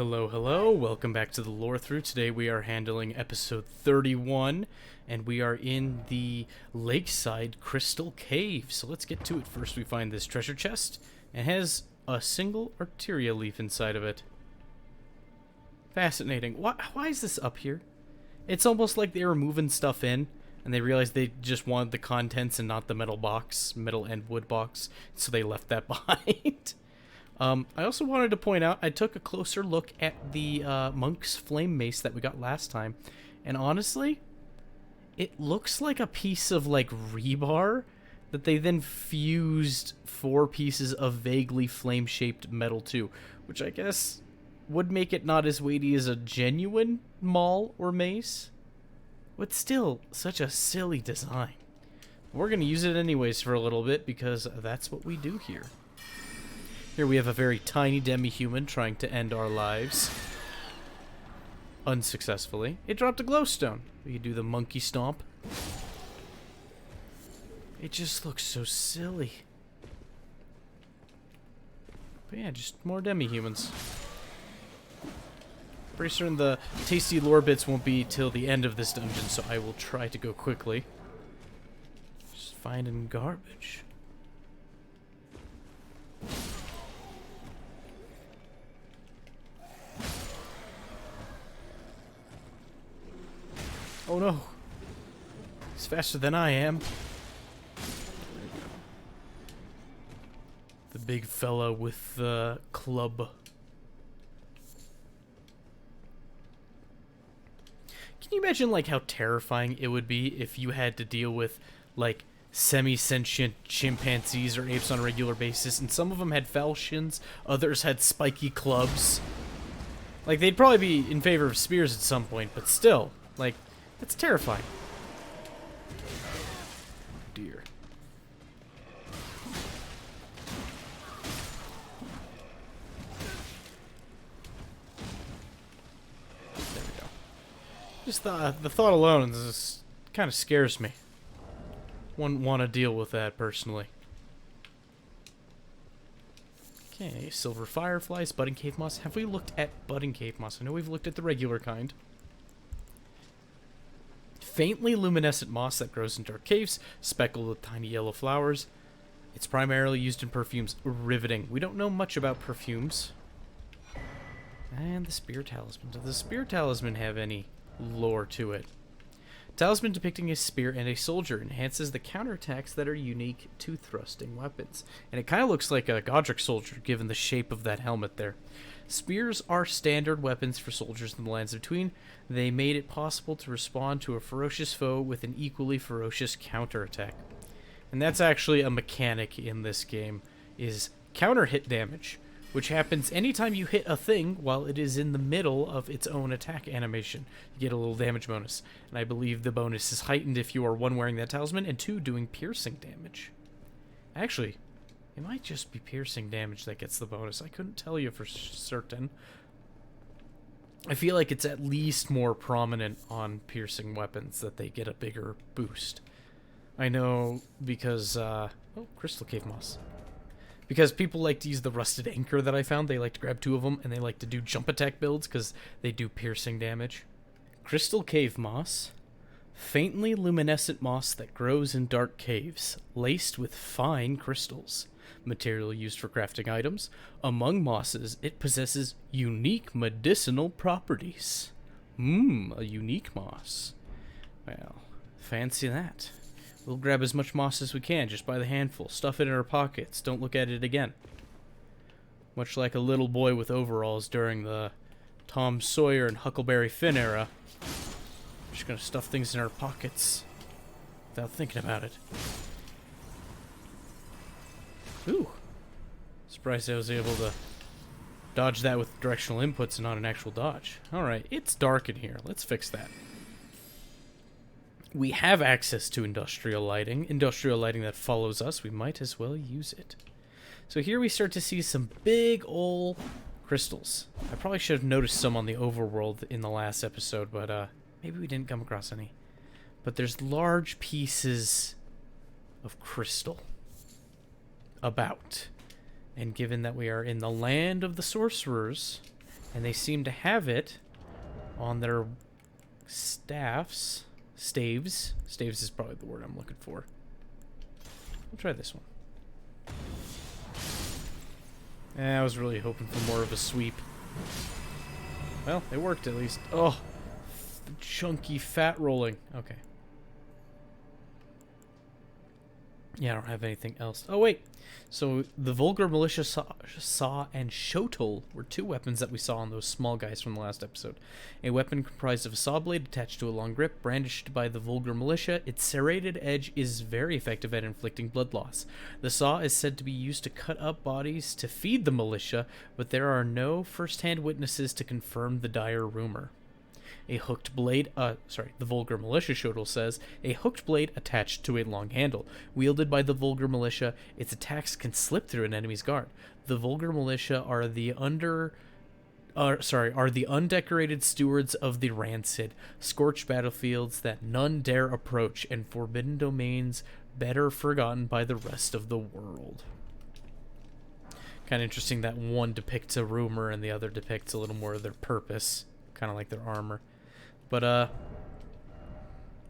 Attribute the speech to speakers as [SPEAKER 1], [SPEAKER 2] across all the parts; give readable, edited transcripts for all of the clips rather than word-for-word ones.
[SPEAKER 1] Hello, hello. Welcome back to the Lorethrough. Today we are handling episode 31, and we are in the Lakeside Crystal Cave. So let's get to it. First we find this treasure chest, and it has a single arteria leaf inside of it. Fascinating. Why is this up here? It's almost like they were moving stuff in, and they realized they just wanted the contents and not the metal and wood box, so they left that behind. I also wanted to point out, I took a closer look at the Monk's Flame Mace that we got last time, and honestly, it looks like a piece of, like, rebar that they then fused 4 pieces of vaguely flame-shaped metal to, which I guess would make it not as weighty as a genuine maul or mace, but still, such a silly design. We're going to use it anyways for a little bit, because that's what we do here. Here we have a very tiny demi-human trying to end our lives. Unsuccessfully. It dropped a glowstone. We could do the monkey stomp. It just looks so silly. But yeah, just more demi-humans. Pretty certain the tasty lore bits won't be till the end of this dungeon, so I will try to go quickly. Just finding garbage. Oh no. He's faster than I am. The big fella with the club. Can you imagine, like, how terrifying it would be if you had to deal with, like, semi-sentient chimpanzees or apes on a regular basis, and some of them had falchions, others had spiky clubs? Like, they'd probably be in favor of spears at some point, but still, like, that's terrifying. Dear. There we go. Just the thought alone is kind of scares me. Wouldn't want to deal with that personally. Okay, silver fireflies, budding cave moss. Have we looked at budding cave moss? I know we've looked at the regular kind. Faintly luminescent moss that grows in dark caves, speckled with tiny yellow flowers. It's primarily used in perfumes. Riveting. We don't know much about perfumes. And the spear talisman. Does the spear talisman have any lore to it? Talisman depicting a spear and a soldier enhances the counterattacks that are unique to thrusting weapons. And it kind of looks like a Godric soldier, given the shape of that helmet there. Spears are standard weapons for soldiers in the lands between. They made it possible to respond to a ferocious foe with an equally ferocious counterattack. And that's actually a mechanic in this game, is counter hit damage, which happens anytime you hit a thing while it is in the middle of its own attack animation. You get a little damage bonus. And I believe the bonus is heightened if you are 1, wearing that talisman, and 2, doing piercing damage. Actually, it might just be piercing damage that gets the bonus. I couldn't tell you for certain. I feel like it's at least more prominent on piercing weapons that they get a bigger boost. I know because, oh, crystal cave moss. Because people like to use the rusted anchor that I found. They like to grab 2 of them, and they like to do jump attack builds because they do piercing damage. Crystal cave moss. Faintly luminescent moss that grows in dark caves, laced with fine crystals. Material used for crafting items. Among mosses, it possesses unique medicinal properties. A unique moss. Well, fancy that. We'll grab as much moss as we can, just by the handful. Stuff it in our pockets. Don't look at it again. Much like a little boy with overalls during the Tom Sawyer and Huckleberry Finn era. Just gonna stuff things in our pockets without thinking about it. Ooh. Surprised I was able to dodge that with directional inputs and not an actual dodge. Alright, it's dark in here. Let's fix that. We have access to industrial lighting. Industrial lighting that follows us. We might as well use it. So here we start to see some big ol' crystals. I probably should have noticed some on the overworld in the last episode, but maybe we didn't come across any. But there's large pieces of crystal about. And given that we are in the land of the sorcerers, And they seem to have it on their staves. Staves. Staves is probably the word I'm looking for. I'll try this one. I was really hoping for more of a sweep. Well, it worked at least. Oh, chunky fat rolling. Okay. Yeah, I don't have anything else. Oh, wait. So the Vulgar Militia Saw and Shotol were two weapons that we saw on those small guys from the last episode. A weapon comprised of a saw blade attached to a long grip, brandished by the Vulgar Militia. Its serrated edge is very effective at inflicting blood loss. The saw is said to be used to cut up bodies to feed the militia, but there are no first-hand witnesses to confirm the dire rumor. A hooked blade, the Vulgar Militia Shotol says, a hooked blade attached to a long handle. Wielded by the Vulgar Militia, its attacks can slip through an enemy's guard. The Vulgar Militia are the undecorated stewards of the rancid, scorched battlefields that none dare approach, and forbidden domains better forgotten by the rest of the world. Kind of interesting that one depicts a rumor and the other depicts a little more of their purpose, kind of like their armor. But,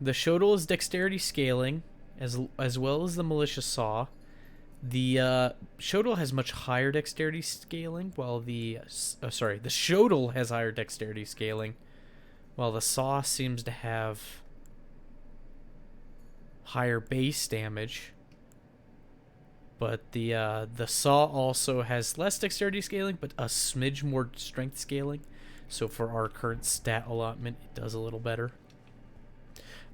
[SPEAKER 1] the Shotol is dexterity scaling, as well as the Militia Saw. The, Shotol has much higher dexterity scaling, while the Shotol has higher dexterity scaling, while the Saw seems to have higher base damage. But the Saw also has less dexterity scaling, but a smidge more strength scaling. So for our current stat allotment, it does a little better.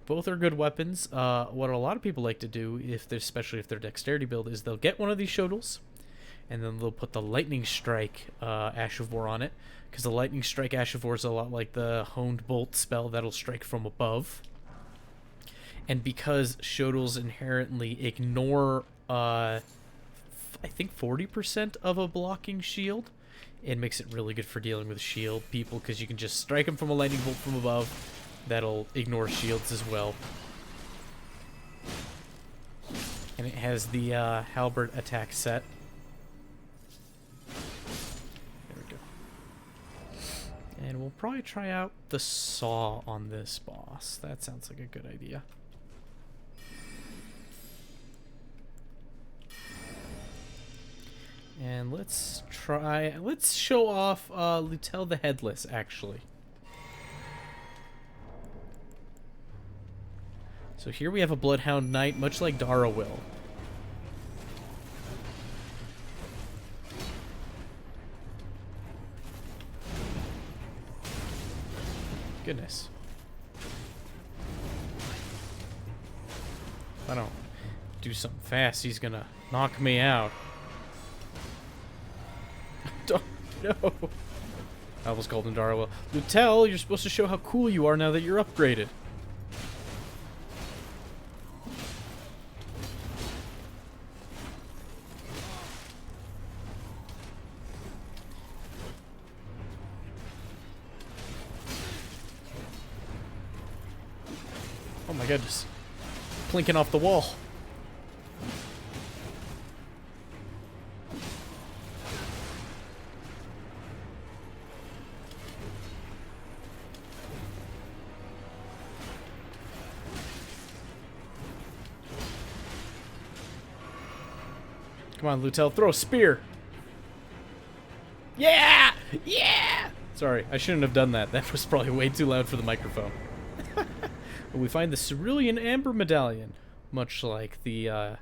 [SPEAKER 1] Both are good weapons. What a lot of people like to do, especially if they're dexterity build, is they'll get one of these Shotols, and then they'll put the Lightning Strike Ash of War on it, because the Lightning Strike Ash of War is a lot like the Honed Bolt spell that'll strike from above. And because Shotols inherently ignore, I think 40% of a blocking shield, it makes it really good for dealing with shield people, because you can just strike them from a lightning bolt from above. That'll ignore shields as well. And it has the halberd attack set. There we go. And we'll probably try out the saw on this boss. That sounds like a good idea. And let's show off Lutel the Headless, actually. So here we have a Bloodhound Knight, much like Dara will. Goodness. If I don't do something fast, he's gonna knock me out. Oh, no. I almost called him Darwell. Lutel, you're supposed to show how cool you are now that you're upgraded. Oh my goodness. Plinking off the wall. Come on, Lutel, throw a spear. Yeah! Yeah! Sorry, I shouldn't have done that. That was probably way too loud for the microphone. We find the Cerulean Amber Medallion, much like the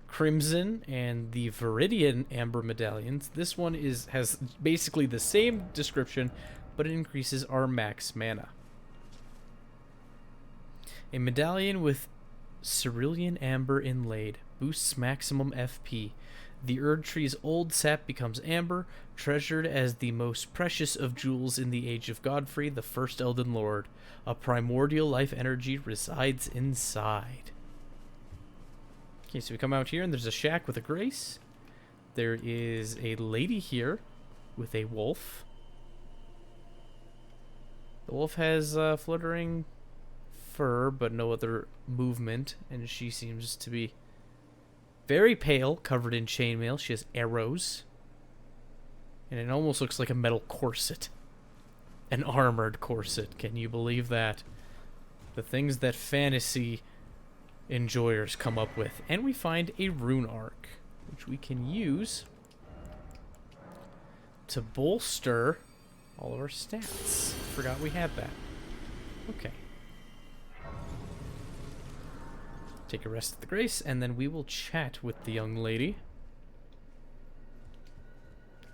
[SPEAKER 1] Crimson and the Viridian Amber Medallions. This one has basically the same description, but it increases our max mana. A medallion with Cerulean Amber inlaid boosts maximum FP. The Erd Tree's old sap becomes amber, treasured as the most precious of jewels in the Age of Godfrey, the first Elden Lord. A primordial life energy resides inside. Okay, so we come out here and there's a shack with a grace. There is a lady here with a wolf. The wolf has fluttering fur, but no other movement, and she seems to be very pale, covered in chainmail. She has arrows And it almost looks like a metal corset. An armored corset. Can you believe that? The things that fantasy enjoyers come up with. And we find a rune arc, which we can use to bolster all of our stats. Forgot we had that. Okay. Take a rest at the grace, and then we will chat with the young lady.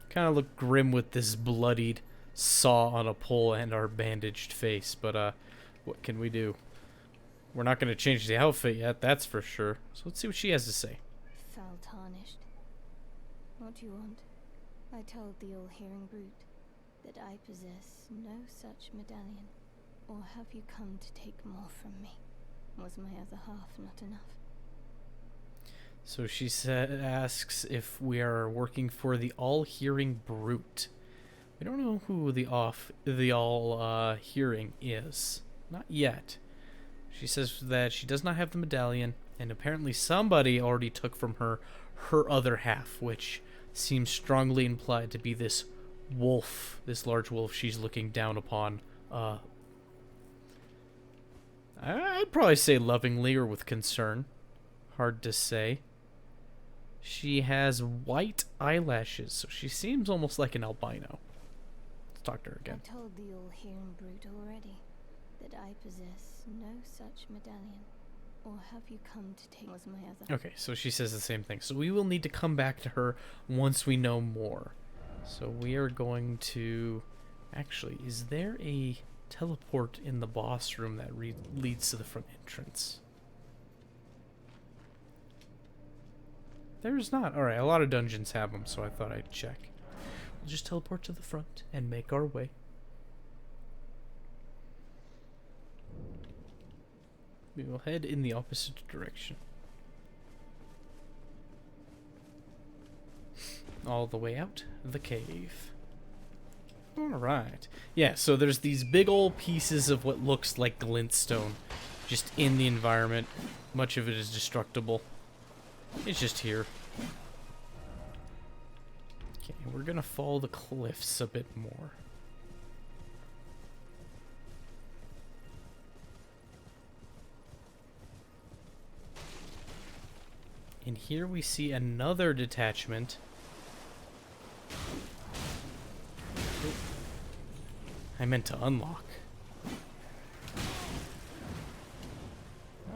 [SPEAKER 1] Kind of look grim with this bloodied saw on a pole and our bandaged face, but what can we do? We're not going to change the outfit yet, that's for sure. So let's see what she has to say.
[SPEAKER 2] Foul tarnished. What do you want? I told the all-hearing brute that I possess no such medallion. Or have you come to take more from me? Was my other half not enough?
[SPEAKER 1] So she asks if we are working for the all-hearing brute. We don't know who the all-hearing is. Not yet. She says that she does not have the medallion, and apparently somebody already took from her other half, which seems strongly implied to be this wolf, this large wolf she's looking down upon. I'd probably say lovingly or with concern. Hard to say. She has white eyelashes, so she seems almost like an albino. Let's talk to her again.
[SPEAKER 2] I told the all-hearing brute already that I possess no such medallion. Or have you come to take was my other...
[SPEAKER 1] Okay, so she says the same thing. So we will need to come back to her once we know more. So we are going to... Actually, is there a teleport in the boss room that leads to the front entrance? There's not. Alright, a lot of dungeons have them, so I thought I'd check. We'll just teleport to the front and make our way. We will head in the opposite direction. All the way out the cave. Alright. Yeah, so there's these big old pieces of what looks like glintstone just in the environment. Much of it is destructible. It's just here. Okay, we're gonna follow the cliffs a bit more. And here we see another detachment. Oh. I meant to unlock.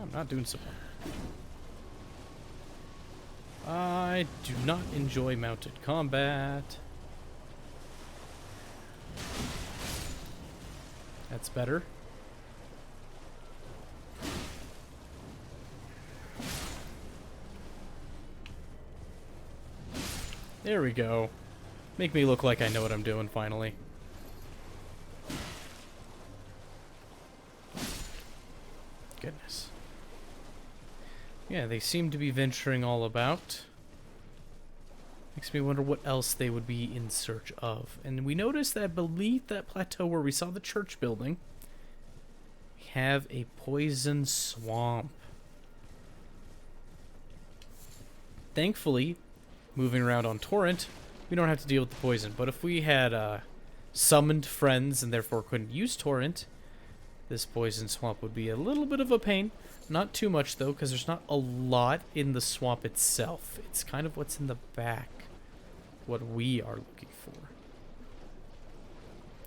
[SPEAKER 1] I'm not doing so well. I do not enjoy mounted combat. That's better. There we go. Make me look like I know what I'm doing, finally. Goodness. Yeah, they seem to be venturing all about. Makes me wonder what else they would be in search of. And we noticed that beneath that plateau where we saw the church building, we have a poison swamp. Thankfully, moving around on Torrent, we don't have to deal with the poison. But if we had summoned friends and therefore couldn't use Torrent, this poison swamp would be a little bit of a pain. Not too much, though, because there's not a lot in the swamp itself. It's kind of what's in the back. What we are looking for.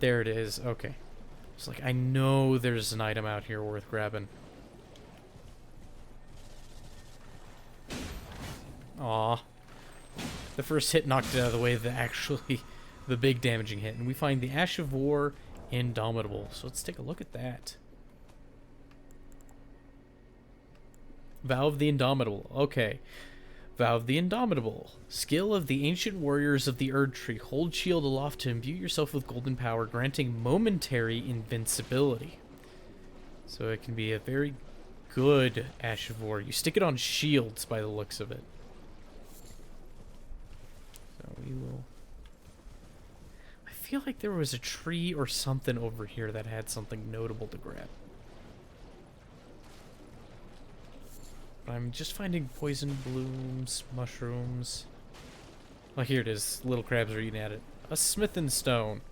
[SPEAKER 1] There it is. Okay. It's like, I know there's an item out here worth grabbing. Aw. The first hit knocked it out of the way, the big damaging hit. And we find the Ash of War Indomitable. So let's take a look at that. Vow of the Indomitable. Okay. Vow of the Indomitable. Skill of the ancient warriors of the Erd Tree. Hold shield aloft to imbue yourself with golden power, granting momentary invincibility. So it can be a very good Ash of War. You stick it on shields by the looks of it. So we will... I feel like there was a tree or something over here that had something notable to grab. I'm just finding poison blooms, mushrooms. Oh, here it is. Little crabs are eating at it. A smithing stone.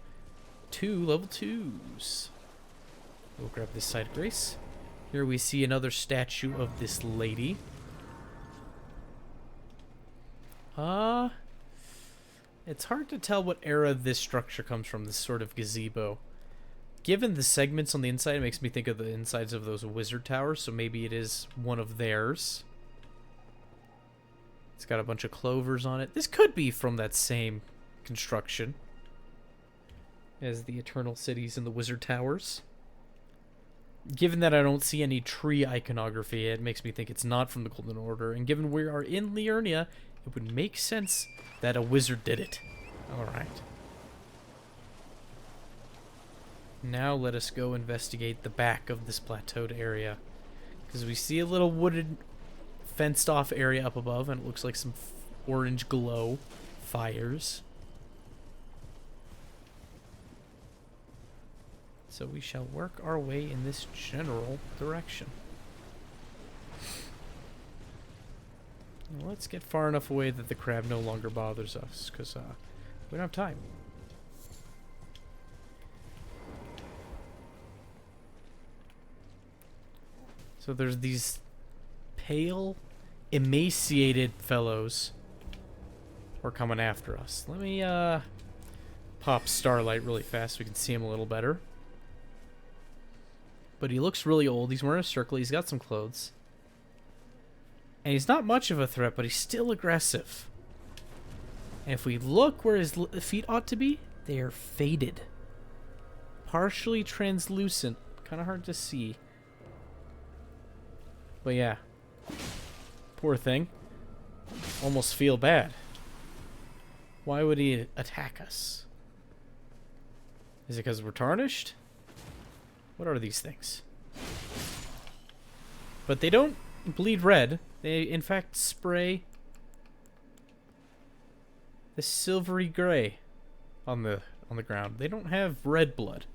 [SPEAKER 1] 2 level 2s. We'll grab this side of grace. Here we see another statue of this lady. It's hard to tell what era this structure comes from, this sort of gazebo. Given the segments on the inside, it makes me think of the insides of those wizard towers, so maybe it is one of theirs. It's got a bunch of clovers on it. This could be from that same construction as the Eternal Cities and the Wizard Towers. Given that I don't see any tree iconography, it makes me think it's not from the Golden Order, and given we are in Liurnia, it would make sense that a wizard did it. Alright. Now let us go investigate the back of this plateaued area. Because we see a little wooded, fenced off area up above, and it looks like some orange glow fires. So we shall work our way in this general direction. Let's get far enough away that the crab no longer bothers us, because we don't have time. So there's these pale, emaciated fellows who are coming after us. Let me pop Starlight really fast so we can see him a little better. But he looks really old. He's wearing a circle. He's got some clothes. And he's not much of a threat, but he's still aggressive. And if we look where his feet ought to be, they are faded. Partially translucent. Kind of hard to see. But yeah. Poor thing. Almost feel bad. Why would he attack us? Is it because we're tarnished? What are these things? But they don't bleed red. They, in fact, spray the silvery gray on the ground. They don't have red blood.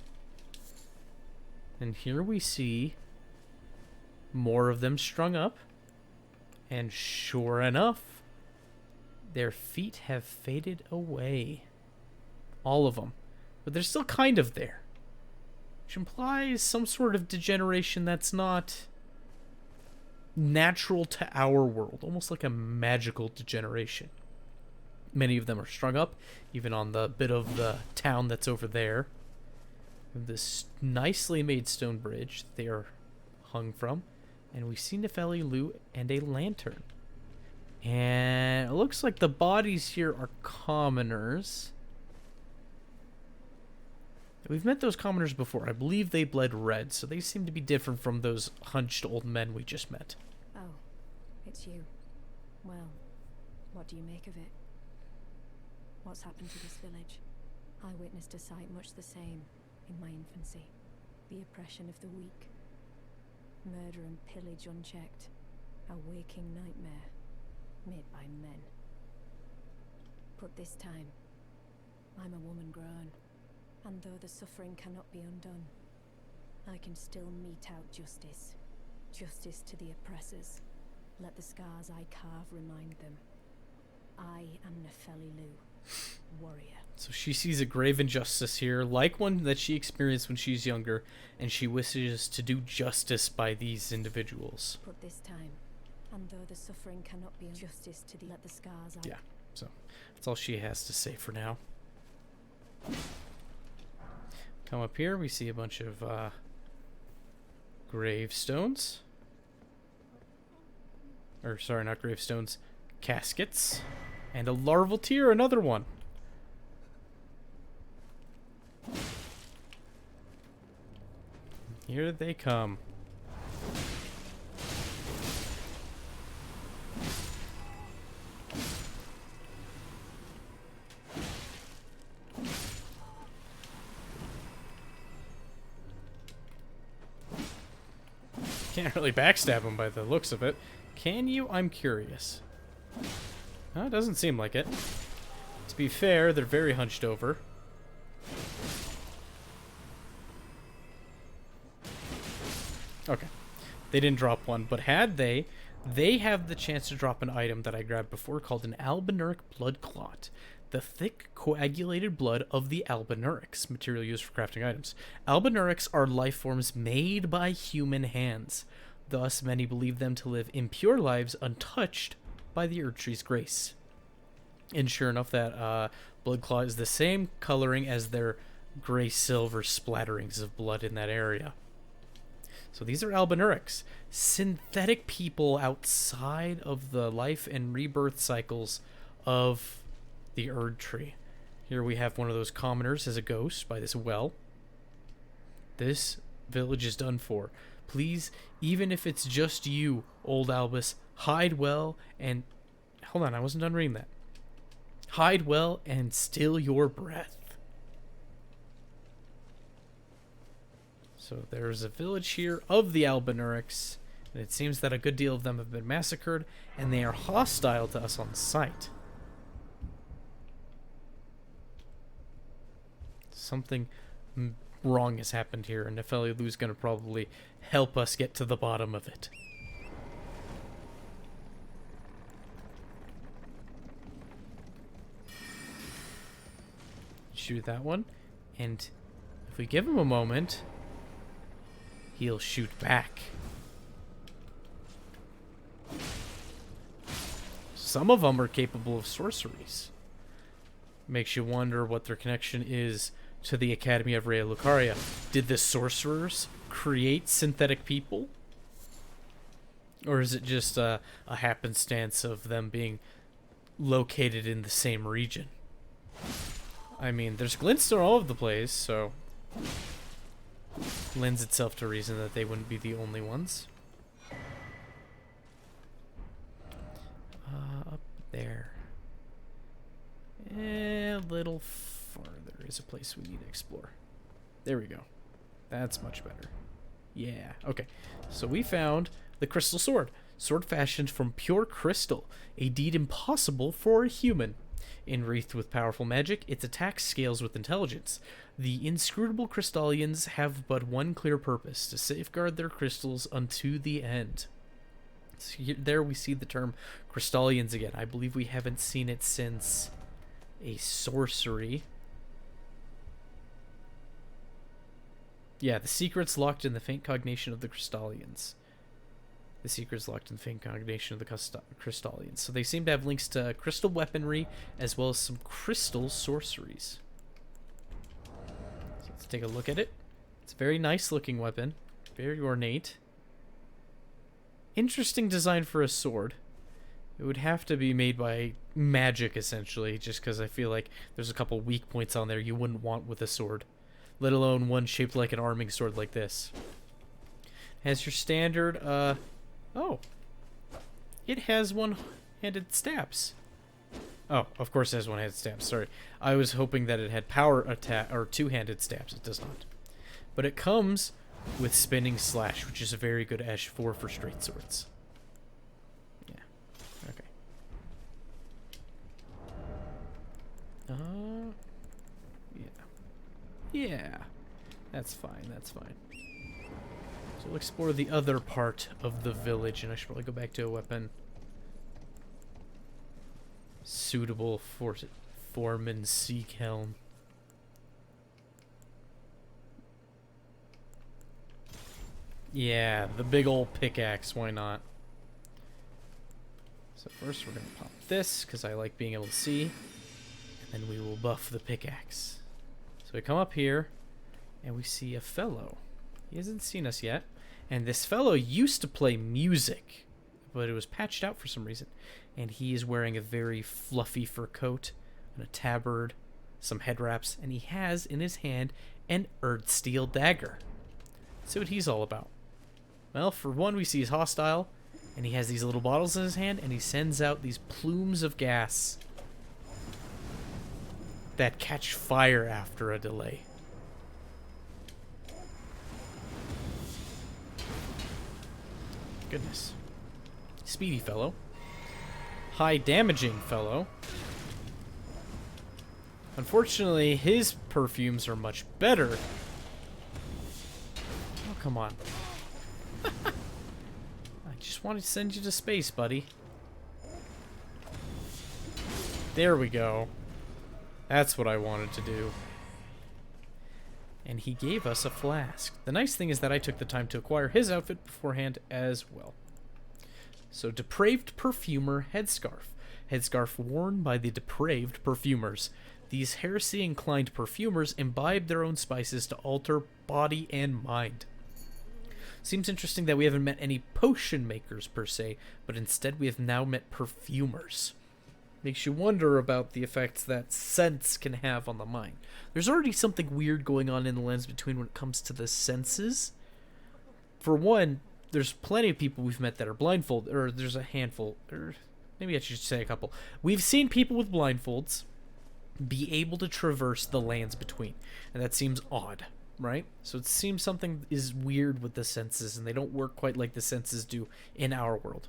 [SPEAKER 1] And here we see more of them strung up. And sure enough, their feet have faded away. All of them. But they're still kind of there. Which implies some sort of degeneration that's not natural to our world. Almost like a magical degeneration. Many of them are strung up, even on the bit of the town that's over there. This nicely made stone bridge they are hung from. And we see Nepheli, Lu, and a lantern. And it looks like the bodies here are commoners. We've met those commoners before. I believe they bled red, so they seem to be different from those hunched old men we just met.
[SPEAKER 3] Oh, it's you. Well, what do you make of it? What's happened to this village? I witnessed a sight much the same in my infancy. The oppression of the weak. Murder and pillage unchecked. A waking nightmare made by men. But this time, I'm a woman grown. And though the suffering cannot be undone, I can still mete out justice. Justice to the oppressors. Let the scars I carve remind them. I am Nepheli Lu, warrior.
[SPEAKER 1] So she sees a grave injustice here, like one that she experienced when she's younger, and she wishes to do justice by these individuals.
[SPEAKER 3] But this time, and though the suffering cannot be justice to the let the scars I...
[SPEAKER 1] Yeah, so that's all she has to say for now. Come up here, we see a bunch of gravestones. Or, sorry, not gravestones. Caskets. And a larval tear, another one. Here they come. Can't really backstab him by the looks of it. Can you? I'm curious. It doesn't seem like it. To be fair, they're very hunched over. Okay. They didn't drop one, but had they have the chance to drop an item that I grabbed before called an Albinauric blood clot. the thick, coagulated blood of the Albinaurics, material used for crafting items. Albinaurics are life forms made by human hands. Thus, many believe them to live impure lives untouched by the Erdtree's grace. And sure enough, that Bloodclaw is the same coloring as their gray-silver splatterings of blood in that area. So these are Albinaurics, synthetic people outside of the life and rebirth cycles of the Erdtree. Here we have one of those commoners as a ghost by this well. This village is done for. Please, even if it's just you, old Albus, hide well and... Hold on, I wasn't done reading that. Hide well and still your breath. So there's a village here of the Albinaurics, and it seems that a good deal of them have been massacred, and they are hostile to us on sight. Something wrong has happened here, and Nepheli is going to probably help us get to the bottom of it. Shoot that one, and if we give him a moment, he'll shoot back. Some of them are capable of sorceries. Makes you wonder what their connection is to the Academy of Rea Lucaria. Did the sorcerers create synthetic people? Or is it just a happenstance of them being located in the same region? I mean, there's glintstone all over the place, so lends itself to reason that they wouldn't be the only ones. Up there. A little farther is a place we need to explore. There we go. That's much better. Yeah, okay. So we found the crystal sword. Sword fashioned from pure crystal. A deed impossible for a human. Enwreathed with powerful magic, its attack scales with intelligence. The inscrutable Crystallians have but one clear purpose, to safeguard their crystals unto the end. So there we see the term Crystallians again. I believe we haven't seen it since a sorcery. Yeah, the secret's locked in the faint cognation of the Crystallians. The secret's locked in the faint cognation of the Crystallians. So they seem to have links to crystal weaponry as well as some crystal sorceries. So let's take a look at it. It's a very nice looking weapon. Very ornate. Interesting design for a sword. It would have to be made by magic, essentially, just because I feel like there's a couple weak points on there you wouldn't want with a sword. Let alone one shaped like an arming sword like this. Has your standard, oh. It has one-handed stabs. Oh, of course it has one-handed stabs, sorry. I was hoping that it had power attack, or two-handed stabs. It does not. But it comes with spinning slash, which is a very good Ash 4 for straight swords. Yeah, okay. Yeah, that's fine, that's fine. So we'll explore the other part of the village, and I should probably go back to a weapon suitable for Foreman's Seek Helm. Yeah, the big old pickaxe, why not? So first we're going to pop this, because I like being able to see, and then we will buff the pickaxe. So we come up here, and we see a fellow. He hasn't seen us yet, and this fellow used to play music, but it was patched out for some reason. And he is wearing a very fluffy fur coat, and a tabard, some head wraps, and he has in his hand an Erdsteel dagger. Let's see what he's all about. Well, for one, we see he's hostile, and he has these little bottles in his hand, and he sends out these plumes of gas that catch fire after a delay. Goodness. Speedy fellow. High damaging fellow. Unfortunately, his perfumes are much better. Oh, come on. I just wanted to send you to space, buddy. There we go. That's what I wanted to do. And he gave us a flask. The nice thing is that I took the time to acquire his outfit beforehand as well. So, depraved perfumer headscarf. Headscarf worn by the depraved perfumers. These heresy-inclined perfumers imbibe their own spices to alter body and mind. Seems interesting that we haven't met any potion makers per se, but instead we have now met perfumers. Makes you wonder about the effects that scents can have on the mind. There's already something weird going on in the lens between when it comes to the senses. For one, there's plenty of people we've met that are blindfolded, or there's a handful, or maybe I should say a couple. We've seen people with blindfolds be able to traverse the lands between, and that seems odd, right? So it seems something is weird with the senses, and they don't work quite like the senses do in our world.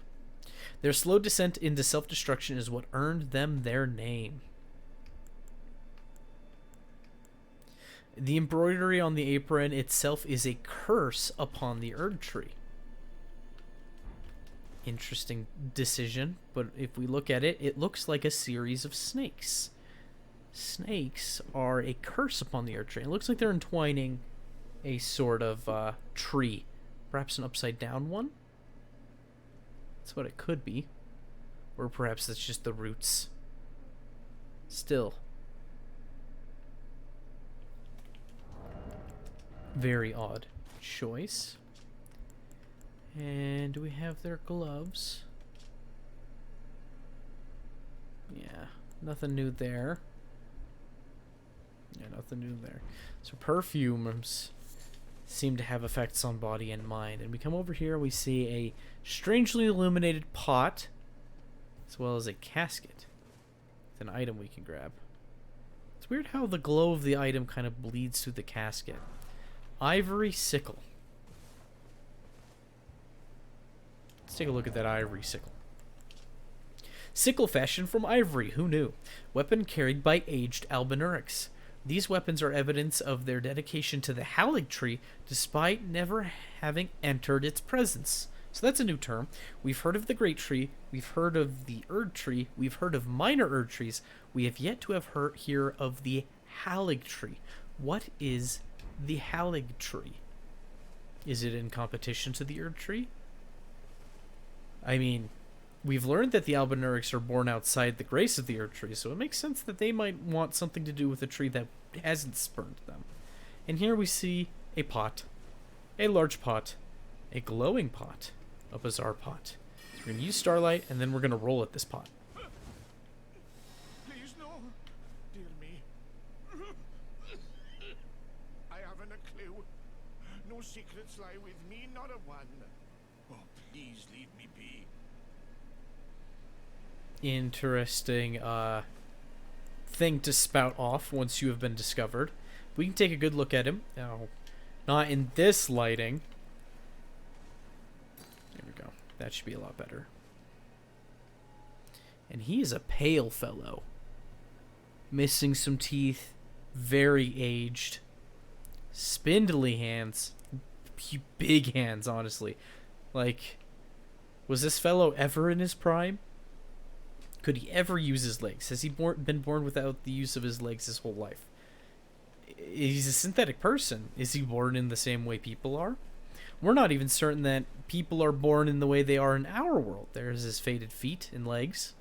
[SPEAKER 1] Their slow descent into self-destruction is what earned them their name. The embroidery on the apron itself is a curse upon the Erd Tree. Interesting decision, but if we look at it, it looks like a series of snakes. Snakes are a curse upon the Erd Tree. It looks like they're entwining a sort of tree. Perhaps an upside-down one? That's what it could be. Or perhaps that's just the roots. Still. Very odd choice. And do we have their gloves? Yeah, nothing new there. Yeah, nothing new there. So perfumes seem to have effects on body and mind. And we come over here, we see a strangely illuminated pot, as well as a casket with an item we can grab. It's weird how the glow of the item kind of bleeds through the casket. Ivory sickle. Let's take a look at that ivory sickle. Sickle fashioned from ivory, who knew? Weapon carried by aged Albinaurics. These weapons are evidence of their dedication to the Halig tree, despite never having entered its presence. So that's a new term. We've heard of the Great Tree, we've heard of the Erd Tree, we've heard of minor Erd Trees. We have yet to have heard here of the Halig tree. What is the Halig tree? Is it in competition to the Erd Tree? I mean, we've learned that the Albinaurics are born outside the grace of the Erd Tree, so it makes sense that they might want something to do with a tree that hasn't spurned them. And here we see a pot. A large pot. A glowing pot. A bizarre pot. So we're going to use Starlight, and then we're going to roll at this pot.
[SPEAKER 4] Please, no. Dear me. I haven't a clue. No secrets lie with me, not a one. Oh, please leave me be.
[SPEAKER 1] Interesting thing to spout off once you have been discovered. We can take a good look at him. Now, not in this lighting. There we go. That should be a lot better. And he is a pale fellow. Missing some teeth. Very aged. Spindly hands. Big hands, honestly. Like, was this fellow ever in his prime? Could he ever use his legs? Has he been born without the use of his legs his whole life? He's a synthetic person. Is he born in the same way people are? We're not even certain that people are born in the way they are in our world. There's his faded feet and legs.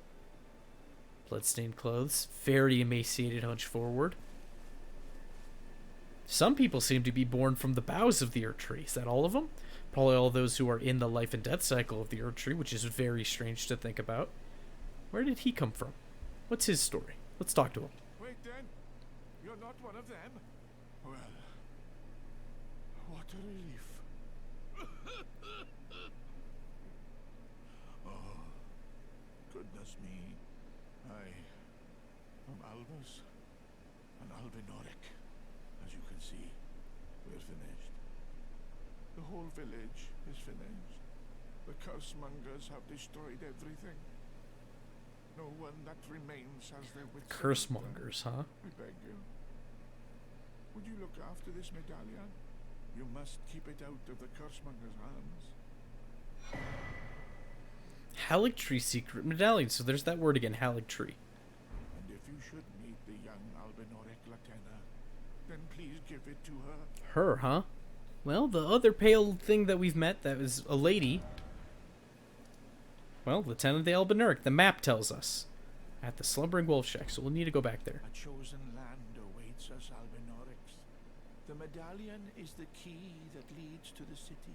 [SPEAKER 1] Bloodstained clothes. Very emaciated, hunched forward. Some people seem to be born from the boughs of the Erd Tree. Is that all of them? Probably all those who are in the life and death cycle of the Erd Tree, which is very strange to think about. Where did he come from? What's his story? Let's talk to him.
[SPEAKER 4] Wait then. You're not one of them? Well, what a relief. Oh, goodness me. I am Albus, an Albinauric. As you can see, we're finished. The whole village is finished. The cursemongers have destroyed everything. No one that remains has their wits.
[SPEAKER 1] Cursemongers, huh?
[SPEAKER 4] I beg you. Would you look after this medallion? You must keep it out of the cursemongers' hands.
[SPEAKER 1] Halig tree secret medallion. So there's that word again, Halig tree.
[SPEAKER 4] And if you should meet the young Albinauric, give it to her.
[SPEAKER 1] Her, huh? Well, the other pale thing that we've met that was a lady. Well, Lieutenant the Albinauric, the map tells us. At the Slumbering Wolf Shack, so we'll need to go back there.
[SPEAKER 4] A chosen land awaits us, Albinaurics. The medallion is the key that leads to the city.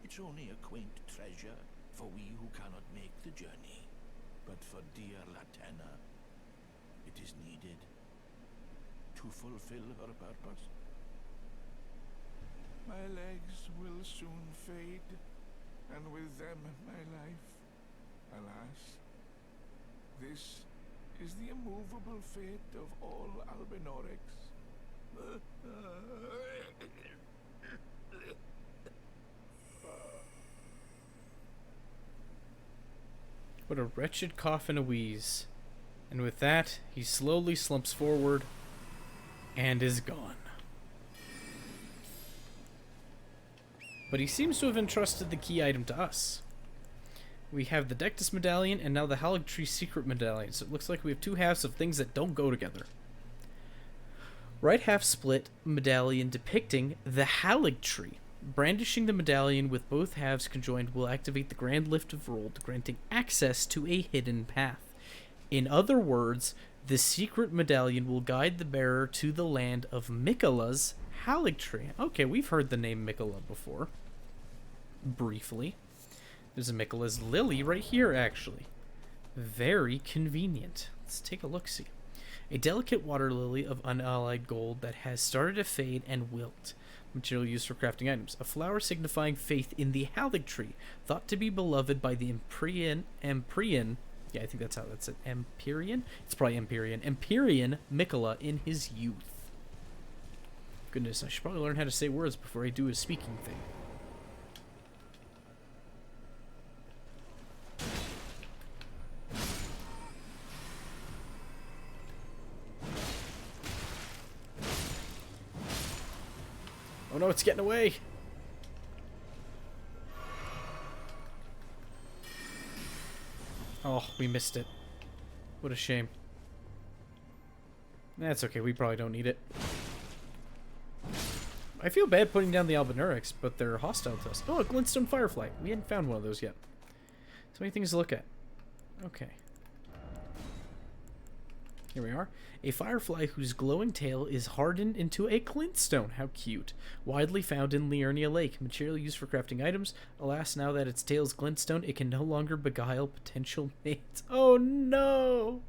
[SPEAKER 4] It's only a quaint treasure for we who cannot make the journey. But for dear Latenna, it is needed to fulfill her purpose. My legs will soon fade, and with them my life. Alas, this is the immovable fate of all Albinaurics.
[SPEAKER 1] What a wretched cough and a wheeze. And with that, he slowly slumps forward and is gone. But he seems to have entrusted the key item to us. We have the Dectus medallion and now the Haligtree secret medallion, so it looks like we have two halves of things that don't go together. Right half split medallion depicting the Haligtree. Brandishing the medallion with both halves conjoined will activate the Grand Lift of Rold, granting access to a hidden path. In other words, the secret medallion will guide the bearer to the land of Miquella's Haligtree. Okay, we've heard the name Miquella before. Briefly. There's a Miquella's lily right here, actually. Very convenient. Let's take a look-see. A delicate water lily of unallied gold that has started to fade and wilt. Material used for crafting items. A flower signifying faith in the Haligtree, thought to be beloved by the Empyrean, yeah, I think that's how that's it. Empyrean? It's probably Empyrean Miquella in his youth. Goodness, I should probably learn how to say words before I do a speaking thing. Oh no, it's getting away! Oh, we missed it. What a shame. That's okay, we probably don't need it. I feel bad putting down the Albinaurics, but they're hostile to us. Oh, a glintstone firefly. We hadn't found one of those yet. So many things to look at. Okay. Here we are. A firefly whose glowing tail is hardened into a glintstone. How cute. Widely found in Liurnia Lake. Material used for crafting items. Alas, now that its tail is glintstone, it can no longer beguile potential mates. Oh no!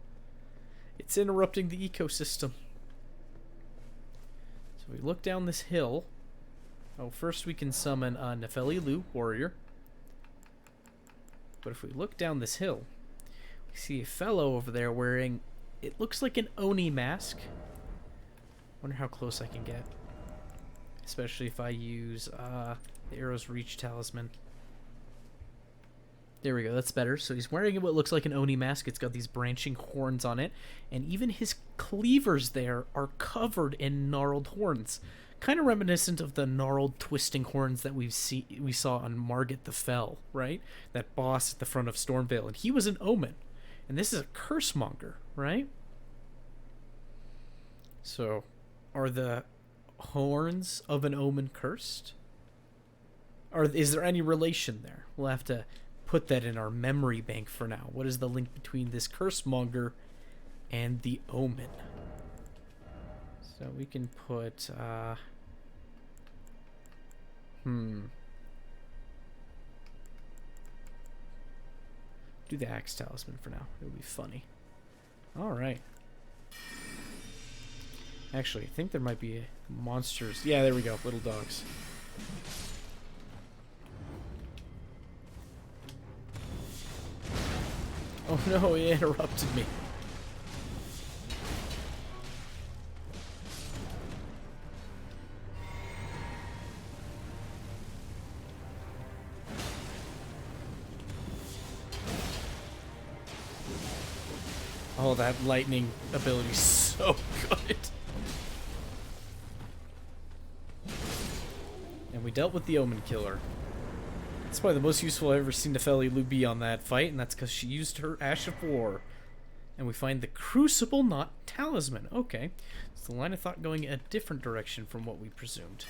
[SPEAKER 1] It's interrupting the ecosystem. So we look down this hill. Oh, first we can summon a Nepheli Lu, warrior. But if we look down this hill, we see a fellow over there wearing... It looks like an Oni mask. Wonder how close I can get. Especially if I use the Arrow's Reach Talisman. There we go, that's better. So he's wearing what looks like an Oni mask. It's got these branching horns on it. And even his cleavers there are covered in gnarled horns. Kind of reminiscent of the gnarled twisting horns that we saw on Margit the Fell, right? That boss at the front of Stormvale. And he was an omen. And this is a cursemonger, right? So, are the horns of an omen cursed? Or is there any relation there? We'll have to put that in our memory bank for now. What is the link between this cursemonger and the omen? So we can put, do the axe talisman for now. It'll be funny. Alright. Actually, I think there might be monsters. Yeah, there we go. Little dogs. Oh no, he interrupted me. Oh, that lightning ability is so good. And we dealt with the Omen Killer. That's probably the most useful I've ever seen Nepheli Lu be on that fight, and that's because she used her Ash of War And we find the Crucible Knot Talisman. Okay. So the line of thought going a different direction from what we presumed.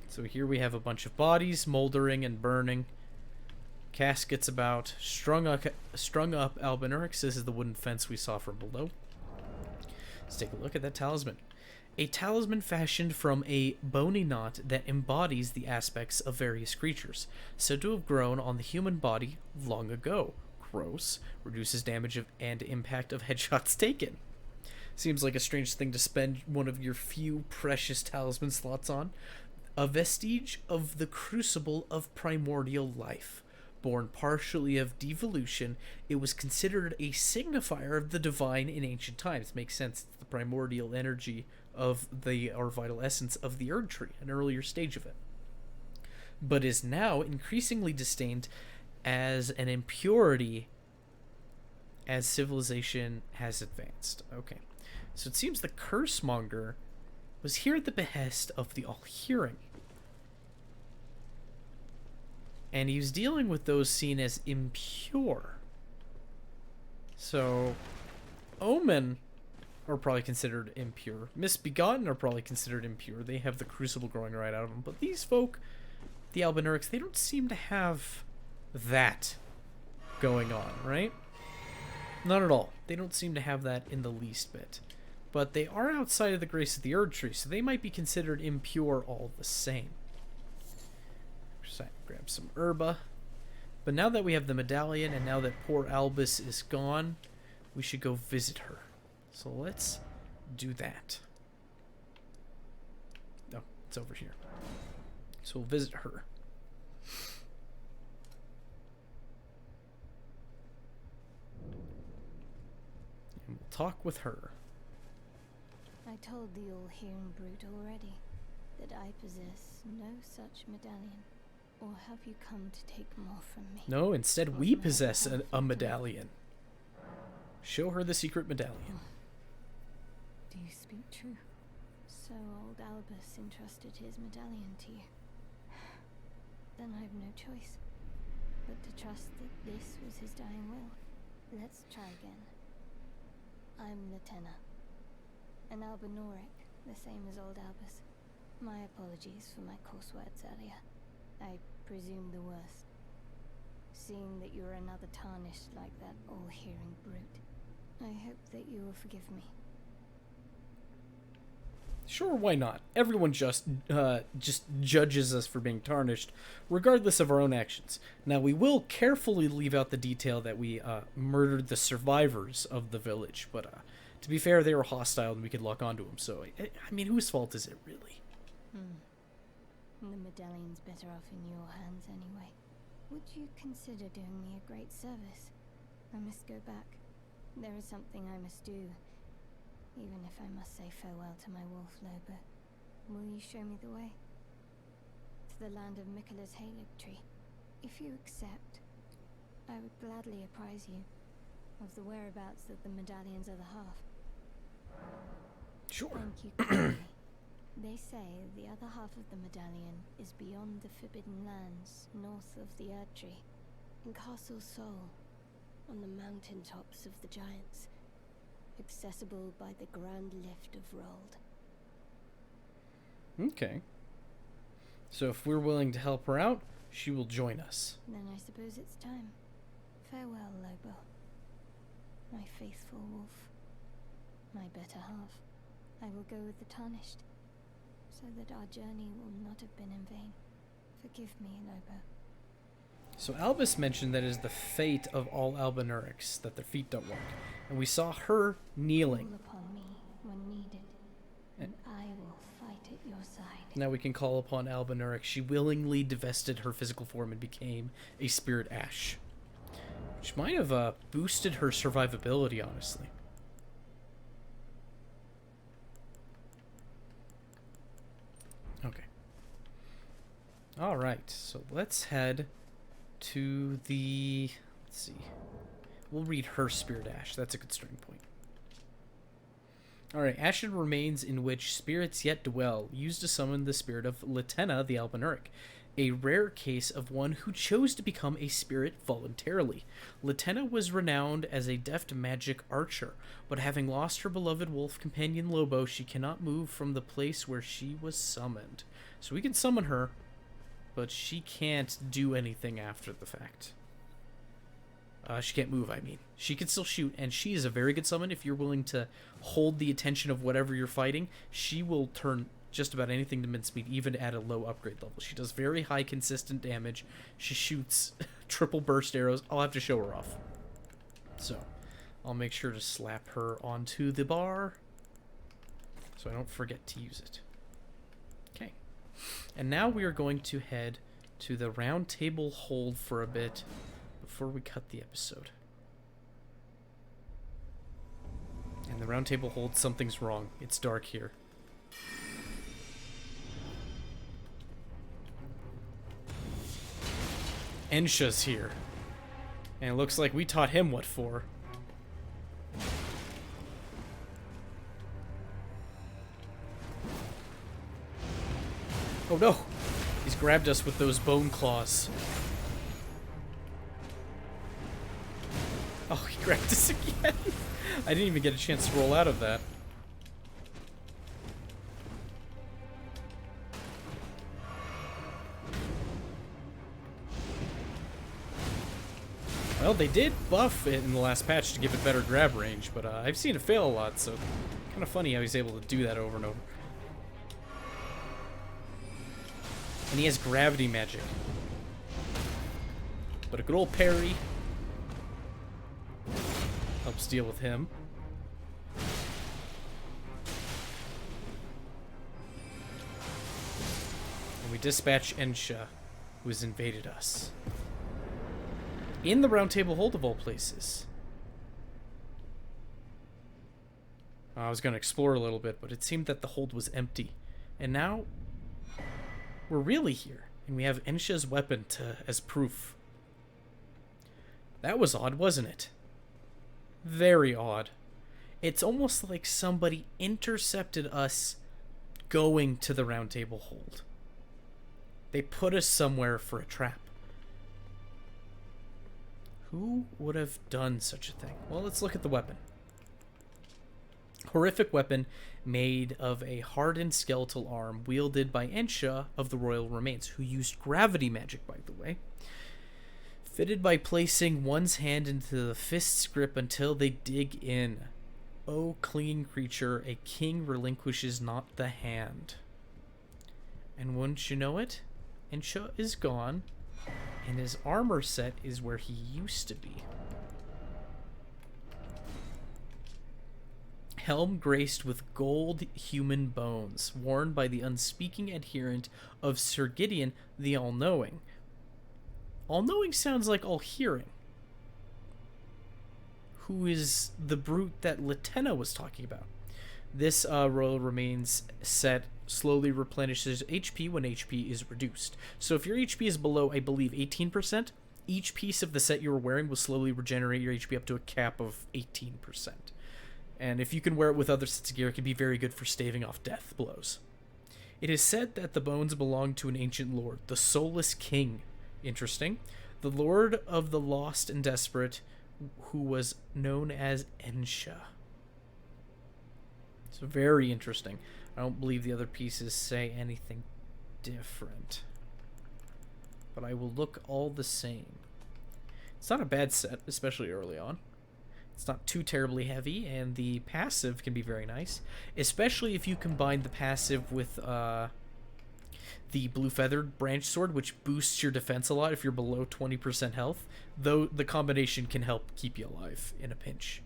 [SPEAKER 1] So here we have a bunch of bodies moldering and burning. Caskets about. Strung up Albinaurics. This is the wooden fence we saw from below. Let's take a look at that talisman. A talisman fashioned from a bony knot that embodies the aspects of various creatures, said to have grown on the human body long ago. Gross. Reduces damage and impact of headshots taken. Seems like a strange thing to spend one of your few precious talisman slots on. A vestige of the crucible of primordial life. Born partially of devolution, it was considered a signifier of the divine in ancient times. Makes sense. It's the primordial energy of or vital essence of the Erd Tree, an earlier stage of it. But is now increasingly disdained as an impurity as civilization has advanced. Okay. So it seems the Cursemonger was here at the behest of the All-Hearing. And he was dealing with those seen as impure. So, Omen are probably considered impure. Misbegotten are probably considered impure. They have the crucible growing right out of them. But these folk, the Albinaurics, they don't seem to have that going on, right? Not at all. They don't seem to have that in the least bit. But they are outside of the grace of the Erd Tree, so they might be considered impure all the same. Grab some herba. But now that we have the medallion and now that poor Albus is gone, we should go visit her. So let's do that. Oh, it's over here. So we'll visit her. And we'll talk with her.
[SPEAKER 2] I told the all-hearing brute already that I possess no such medallion. Or have you come to take more from me?
[SPEAKER 1] No, instead we possess a medallion. Show her the secret medallion.
[SPEAKER 2] Do you speak true? So old Albus entrusted his medallion to you. Then I've no choice but to trust that this was his dying will. Let's try again. I'm Latenna, an Albinauric, the same as old Albus. My apologies for my coarse words earlier. I presume the worst. Seeing that you're another tarnished like that all-hearing brute, I hope that you will forgive me.
[SPEAKER 1] Sure, why not? Everyone just judges us for being tarnished, regardless of our own actions. Now, we will carefully leave out the detail that we murdered the survivors of the village, but to be fair, they were hostile and we could lock onto them, so, I mean, whose fault is it, really?
[SPEAKER 2] The medallion's better off in your hands anyway. Would you consider doing me a great service? I must go back. There is something I must do, even if I must say farewell to my wolf Lobo. Will you show me the way? To the land of Miquella's Halig tree. If you accept, I would gladly apprise you of the whereabouts of the medallion's other half.
[SPEAKER 1] Sure.
[SPEAKER 2] Thank you kindly. They say the other half of the medallion is beyond the Forbidden Lands, north of the Erd Tree, in Castle Sol, on the mountain tops of the Giants, accessible by the Grand Lift of Rold.
[SPEAKER 1] Okay. So if we're willing to help her out, she will join us.
[SPEAKER 2] Then I suppose it's time. Farewell, Lobo. My faithful wolf. My better half. I will go with the Tarnished, so that our journey will not have been in vain. Forgive me, Lobo.
[SPEAKER 1] So Albus mentioned that it is the fate of all Albinaurics that their feet don't work. And we saw her kneeling.
[SPEAKER 2] Call upon me when needed, and I will fight at your side.
[SPEAKER 1] Now we can call upon Albinaurics. She willingly divested her physical form and became a spirit ash. Which might have boosted her survivability, honestly. Okay. Alright, so let's head to the... Let's see. We'll read her spirit ash. That's a good starting point. Alright, ashen remains in which spirits yet dwell, used to summon the spirit of Latenna the Albinauric. a rare case of one who chose to become a spirit voluntarily. Latenna was renowned as a deft magic archer, but having lost her beloved wolf companion Lobo, she cannot move from the place where she was summoned. So we can summon her, but she can't do anything after the fact. She can't move, I mean. She can still shoot, and she is a very good summon. If you're willing to hold the attention of whatever you're fighting, she will turn just about anything to mincemeat, even at a low upgrade level. She does very high consistent damage. She shoots triple burst arrows. I'll have to show her off. So, I'll make sure to slap her onto the bar so I don't forget to use it. Okay. And now we are going to head to the round table hold for a bit before we cut the episode. And the round table hold, something's wrong. It's dark here. Ensha's here. And it looks like we taught him what for. Oh no! He's grabbed us with those bone claws. Oh, he grabbed us again! I didn't even get a chance to roll out of that. Well, they did buff it in the last patch to give it better grab range, but I've seen it fail a lot, so kind of funny how he's able to do that over and over. And he has gravity magic. But a good old parry helps deal with him. And we dispatch Ensha, who has invaded us. In the round table hold of all places. I was going to explore a little bit, but it seemed that the hold was empty. And now we're really here, and we have Ensha's weapon as proof. That was odd, wasn't it? Very odd. It's almost like somebody intercepted us going to the round table hold. They put us somewhere for a trap. Who would have done such a thing? Well, let's look at the weapon. Horrific weapon made of a hardened skeletal arm wielded by Ensha of the Royal Remains, who used gravity magic, by the way. Fitted by placing one's hand into the fist's grip until they dig in. O clinging creature, a king relinquishes not the hand. And wouldn't you know it, Ensha is gone, and his armor set is where he used to be. Helm graced with gold human bones, worn by the unspeaking adherent of Sir Gideon the All-Knowing. All-Knowing sounds like All-Hearing, who is the brute that Latenna was talking about. This Royal Remains set slowly replenishes HP when HP is reduced. So if your HP is below, I believe, 18%, each piece of the set you were wearing will slowly regenerate your HP up to a cap of 18%. And if you can wear it with other sets of gear, it can be very good for staving off death blows. It is said that the bones belong to an ancient lord, the Soulless King. Interesting. The lord of the lost and desperate, who was known as Ensha. It's very interesting. I don't believe the other pieces say anything different. But I will look all the same. It's not a bad set, especially early on. It's not too terribly heavy, and the passive can be very nice. Especially if you combine the passive with the Blue Feathered Branch Sword, which boosts your defense a lot if you're below 20% health. Though the combination can help keep you alive in a pinch.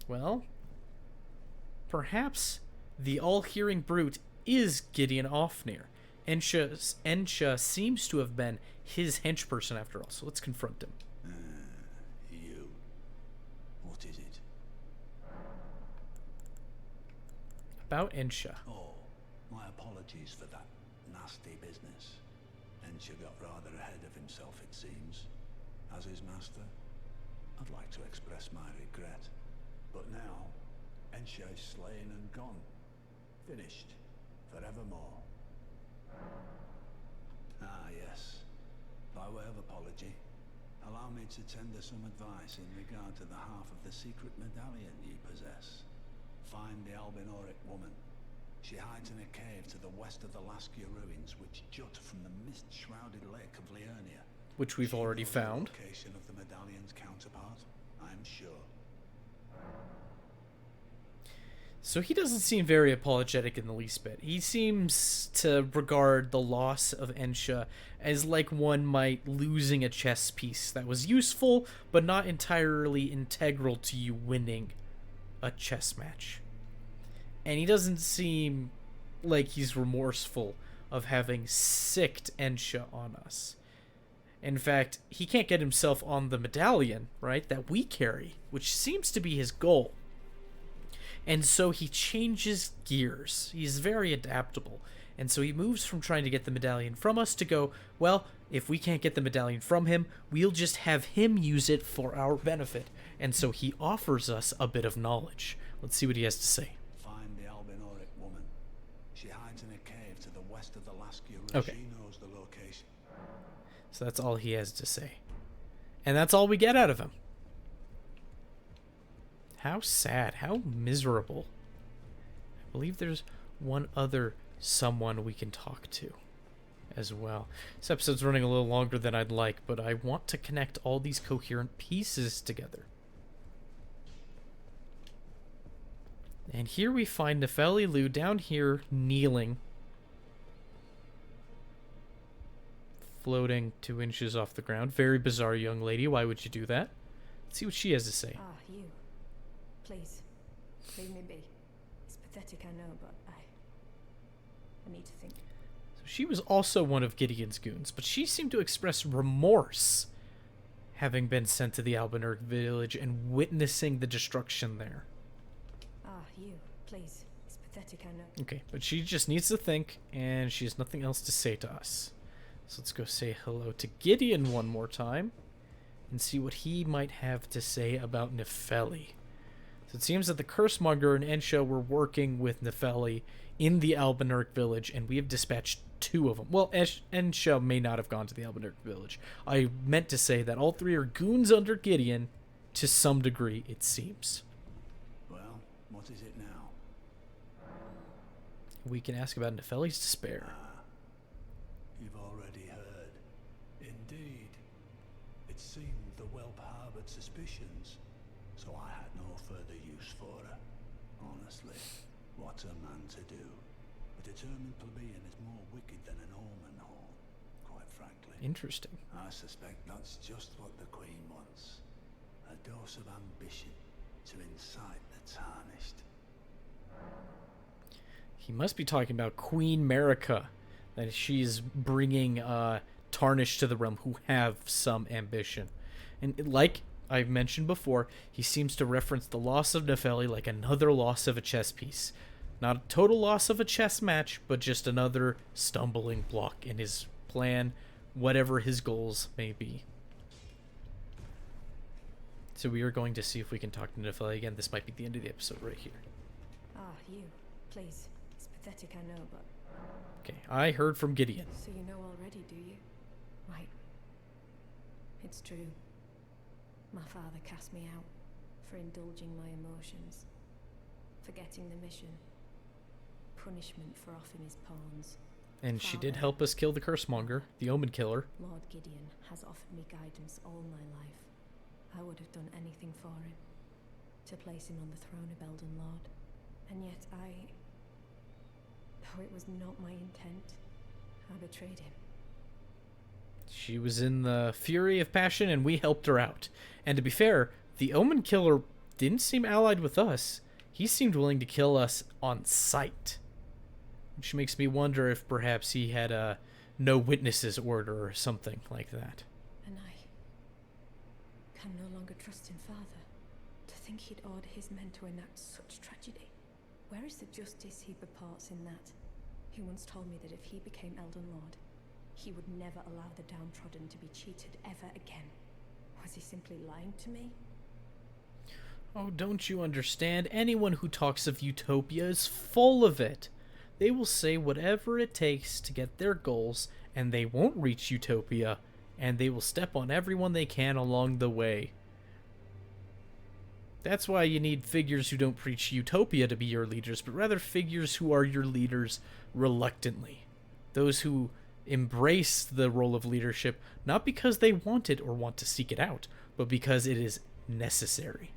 [SPEAKER 1] Well, perhaps the all-hearing brute is Gideon Ofnir. Ensha seems to have been his henchperson after all, so let's confront him.
[SPEAKER 4] You. What is it?
[SPEAKER 1] About Ensha.
[SPEAKER 5] Oh, my apologies for that nasty business. Ensha got rather ahead of himself, it seems. As his master, I'd like to express my regret. But now, Ensha is slain and gone. Finished. Forevermore. By way of apology, allow me to tender some advice in regard to the half of the secret medallion ye possess. Find the Albinauric woman. She hides in a cave to the west of the Laskia ruins, which jut from the mist-shrouded lake of Liurnia.
[SPEAKER 1] Which we've already found.
[SPEAKER 5] The location of the medallion's counterpart, I'm sure.
[SPEAKER 1] So he doesn't seem very apologetic in the least bit. He seems to regard the loss of Ensha as like one might losing a chess piece that was useful, but not entirely integral to you winning a chess match. And he doesn't seem like he's remorseful of having sicked Ensha on us. In fact, he can't get himself on the medallion, right, that we carry, which seems to be his goal. And so he changes gears. He's very adaptable. And so he moves from trying to get the medallion from us to go, well, if we can't get the medallion from him, we'll just have him use it for our benefit. And so he offers us a bit of knowledge. Let's see what he has to say.
[SPEAKER 5] Find the Albinauric woman. She hides in a cave to the west of the Laskia ruins.
[SPEAKER 1] Okay.
[SPEAKER 5] She knows the location.
[SPEAKER 1] So that's all he has to say. And that's all we get out of him. How sad. How miserable. I believe there's one other someone we can talk to as well. This episode's running a little longer than I'd like, but I want to connect all these coherent pieces together. And here we find Nepheli Lu down here kneeling, floating 2 inches off the ground. Very bizarre young lady. Why would you do that? Let's see what she has to say.
[SPEAKER 3] Ah, you. Please, leave me be. It's pathetic, I know, but I need to think.
[SPEAKER 1] So she was also one of Gideon's goons, but she seemed to express remorse, having been sent to the Albinauric village and witnessing the destruction there.
[SPEAKER 3] Ah, you. Please, it's pathetic, I know.
[SPEAKER 1] Okay, but she just needs to think, and she has nothing else to say to us. So let's go say hello to Gideon one more time, and see what he might have to say about Nepheli. So it seems that the Cursemonger and Ensha were working with Nepheli in the Albinauric village, and we have dispatched 2 of them. Well, Ensha may not have gone to the Albinauric village. I meant to say that all 3 are goons under Gideon, to some degree, it seems.
[SPEAKER 5] Well, what is it now?
[SPEAKER 1] We can ask about Nepheli's despair.
[SPEAKER 5] You've already heard. Indeed. It seemed the whelp harboured suspicions, so I had no further use for her. Honestly, what a man to do. A determined plebeian is more wicked than an omen horn, quite frankly.
[SPEAKER 1] Interesting.
[SPEAKER 5] I suspect that's just what the Queen wants. A dose of ambition to incite the tarnished.
[SPEAKER 1] He must be talking about Queen Marika, that she's bringing Tarnished to the realm who have some ambition. And like I've mentioned before, he seems to reference the loss of Nepheli like another loss of a chess piece. Not a total loss of a chess match, but just another stumbling block in his plan, whatever his goals may be. So we are going to see if we can talk to Nepheli again. This might be the end of the episode right here.
[SPEAKER 3] Ah, you. Please. It's pathetic, I know, but...
[SPEAKER 1] Okay, I heard from Gideon.
[SPEAKER 3] So you know already, do you? Right. It's true. My father cast me out for indulging my emotions, forgetting the mission, punishment for offing his pawns.
[SPEAKER 1] And she did
[SPEAKER 3] Father,
[SPEAKER 1] help us kill the Cursemonger, the Omen Killer.
[SPEAKER 3] Lord Gideon has offered me guidance all my life. I would have done anything for him, to place him on the throne of Elden Lord. And yet though it was not my intent, I betrayed him.
[SPEAKER 1] She was in the fury of passion, and we helped her out. And to be fair, the Omen Killer didn't seem allied with us. He seemed willing to kill us on sight. Which makes me wonder if perhaps he had a no witnesses order or something like that.
[SPEAKER 3] And I can no longer trust in Father. To think he'd order his men to enact such tragedy. Where is the justice he purports in that? He once told me that if he became Elden Lord, he would never allow the downtrodden to be cheated ever again. Was he simply lying to me?
[SPEAKER 1] Oh, don't you understand? Anyone who talks of utopia is full of it. They will say whatever it takes to get their goals, and they won't reach utopia and they will step on everyone they can along the way. That's why you need figures who don't preach utopia to be your leaders, but rather figures who are your leaders reluctantly. Those who embrace the role of leadership, not because they want it or want to seek it out, but because it is necessary.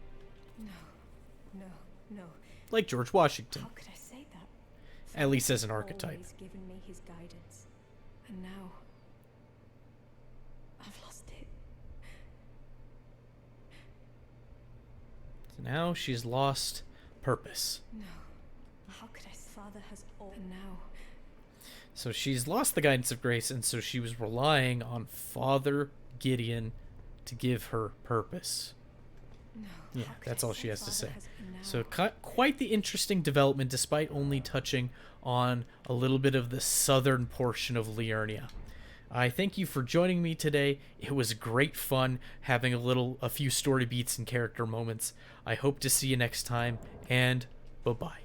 [SPEAKER 3] No.
[SPEAKER 1] Like George Washington,
[SPEAKER 3] How could I say that?
[SPEAKER 1] at least as an
[SPEAKER 3] Father has
[SPEAKER 1] archetype.
[SPEAKER 3] always given me his guidance, and now I've lost it.
[SPEAKER 1] So now she's lost purpose.
[SPEAKER 3] No. How could I? Father has all. And now.
[SPEAKER 1] So she's lost the guidance of grace, and so she was relying on Father Gideon to give her purpose.
[SPEAKER 3] No.
[SPEAKER 1] Yeah,
[SPEAKER 3] How could
[SPEAKER 1] that's
[SPEAKER 3] I
[SPEAKER 1] all she has to
[SPEAKER 3] Father
[SPEAKER 1] say.
[SPEAKER 3] has- now.
[SPEAKER 1] So quite the interesting development, despite only touching on a little bit of the southern portion of Liurnia. I thank you for joining me today. It was great fun having a few story beats and character moments. I hope to see you next time, and bye-bye.